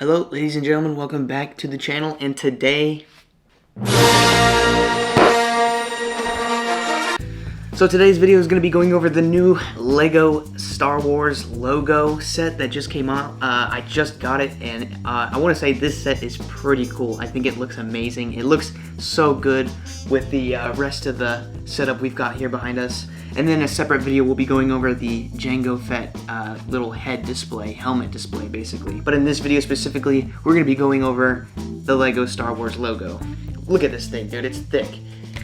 Hello, ladies and gentlemen, welcome back to the channel, and today... today's video is going to be going over the new LEGO Star Wars logo set that just came out. I just got it, and I want to say this set is pretty cool. I think it looks amazing. It looks so good with the rest of the setup we've got here behind us. And then a separate video we'll be going over the Jango Fett little head display, helmet display basically. But in this video specifically, we're going to be going over the LEGO Star Wars logo. Look at this thing, dude. It's thick.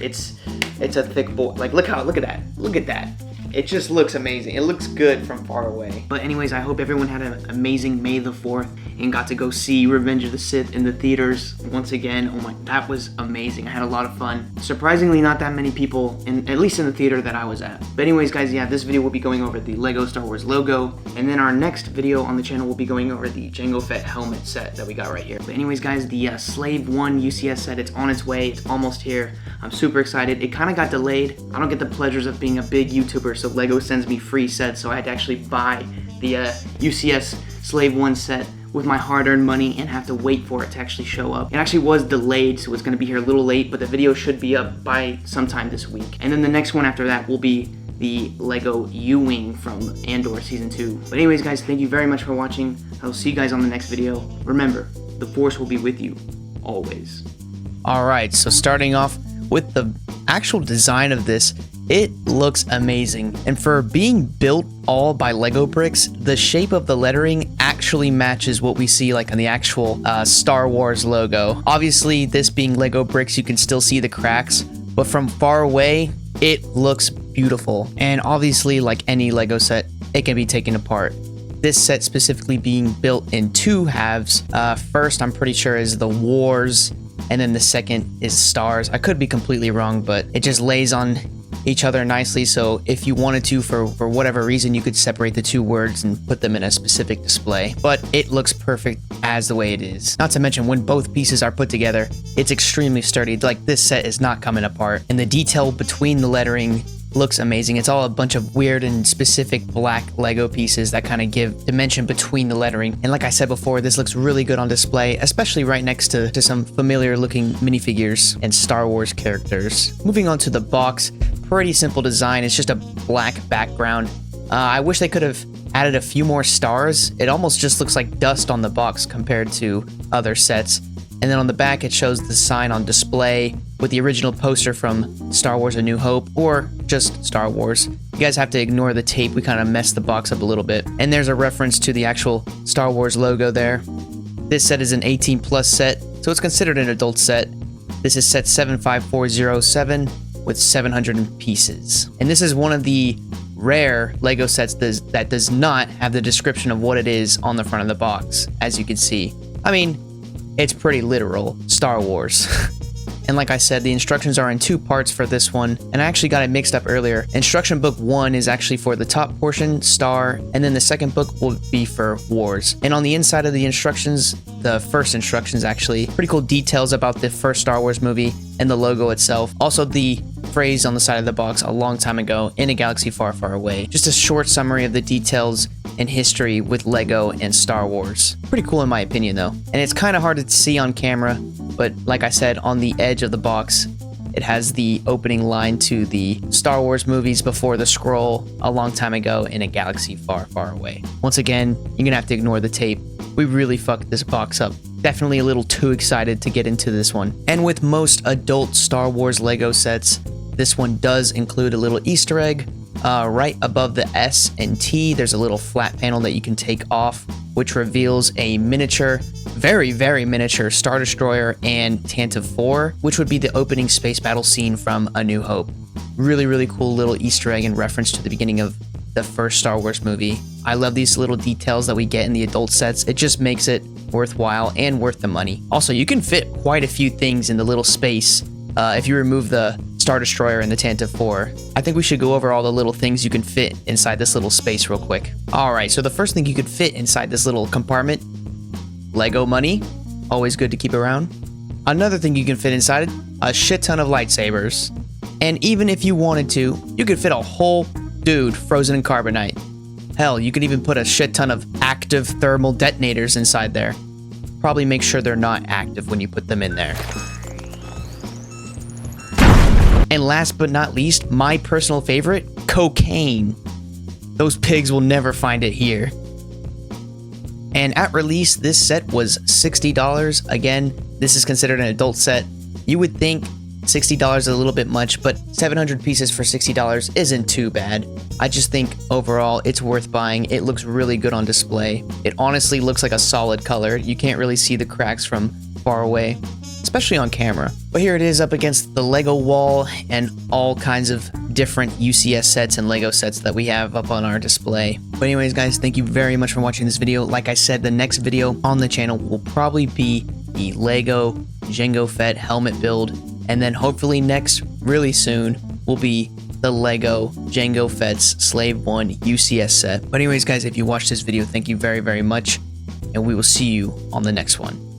It's a thick board. Like, look at that. Look at that. It just looks amazing. It looks good from far away. But anyways, I hope everyone had an amazing May the 4th and got to go see Revenge of the Sith in the theaters once again. Oh my, that was amazing. I had a lot of fun. Surprisingly, not that many people, at least in the theater that I was at. But anyways, guys, yeah, this video will be going over the LEGO Star Wars logo. And then our next video on the channel will be going over the Jango Fett helmet set that we got right here. But anyways, guys, the Slave 1 UCS set, it's on its way. It's almost here. I'm super excited. It kind of got delayed. I don't get the pleasures of being a big YouTuber, so LEGO sends me free sets, so I had to actually buy the UCS Slave 1 set with my hard-earned money and have to wait for it to actually show up. It actually was delayed, so it's going to be here a little late, but the video should be up by sometime this week. And then the next one after that will be the LEGO U-Wing from Andor Season 2. But anyways, guys, thank you very much for watching. I will see you guys on the next video. Remember, the Force will be with you, always. Alright, so starting off with the actual design of this, it looks amazing, and for being built all by Lego bricks, the shape of the lettering actually matches what we see like on the actual Star Wars logo. Obviously, this being Lego bricks, you can still see the cracks, but from far away, it looks beautiful. And obviously, like any Lego set, it can be taken apart. This set specifically being built in two halves. First, I'm pretty sure is the Wars, and then the second is Stars. I could be completely wrong, but it just lays on each other nicely, so if you wanted to, for whatever reason, you could separate the two words and put them in a specific display. But it looks perfect as the way it is. Not to mention, when both pieces are put together, it's extremely sturdy. Like, this set is not coming apart, and the detail between the lettering looks amazing. It's all a bunch of weird and specific black Lego pieces that kind of give dimension between the lettering. And like I said before, this looks really good on display, especially right next to some familiar looking minifigures and Star Wars characters. Moving on to the box, pretty simple design. It's just a black background. I wish they could have added a few more stars. It almost just looks like dust on the box compared to other sets. And then on the back, it shows the sign on display with the original poster from Star Wars A New Hope, or just Star Wars. You guys have to ignore the tape. We kind of messed the box up a little bit. And there's a reference to the actual Star Wars logo there. This set is an 18 plus set, so it's considered an adult set. This is set 75407 with 700 pieces. And this is one of the rare Lego sets that does not have the description of what it is on the front of the box, as you can see. I mean, it's pretty literal, Star Wars. And like I said, the instructions are in two parts for this one, and I actually got it mixed up earlier. Instruction book 1 is actually for the top portion, Star, and then the second book will be for Wars. And on the inside of the instructions, the first instructions actually, pretty cool details about the first Star Wars movie and the logo itself. Also the phrase on the side of the box, a long time ago in a galaxy far, far away. Just a short summary of the details and history with Lego and Star Wars. Pretty cool in my opinion though. And it's kind of hard to see on camera, but like I said, on the edge of the box, it has the opening line to the Star Wars movies before the scroll, a long time ago in a galaxy far, far away. Once again, you're gonna have to ignore the tape. We really fucked this box up. Definitely a little too excited to get into this one. And with most adult Star Wars Lego sets, this one does include a little Easter egg. Right above the S and T, there's a little flat panel that you can take off, which reveals a miniature, very, very miniature Star Destroyer and Tantive 4, which would be the opening space battle scene from A New Hope. Really, really cool little Easter egg in reference to the beginning of the first Star Wars movie. I love these little details that we get in the adult sets. It just makes it worthwhile and worth the money. Also, you can fit quite a few things in the little space if you remove the Star Destroyer and the Tantive 4. I think we should go over all the little things you can fit inside this little space real quick. Alright, so the first thing you could fit inside this little compartment, Lego money, always good to keep around. Another thing you can fit inside it, a shit ton of lightsabers. And even if you wanted to, you could fit a whole dude frozen in carbonite. Hell, you could even put a shit ton of active thermal detonators inside there. probably make sure they're not active when you put them in there. And last but not least, my personal favorite, cocaine. Those pigs will never find it here. And at release, this set was $60. Again, this is considered an adult set. You would think $60 is a little bit much, but 700 pieces for $60 isn't too bad. I just think overall it's worth buying. It looks really good on display. It honestly looks like a solid color. You can't really see the cracks from far away, especially on camera. But here it is up against the Lego wall and all kinds of different UCS sets and Lego sets that we have up on our display. But anyways, guys, thank you very much for watching this video. Like I said, the next video on the channel will probably be the Lego Jango Fett helmet build, and then hopefully next, really soon, will be the Lego Jango Fett's Slave 1 UCS set. But anyways, guys, if you watched this video, thank you very, very much, and we will see you on the next one.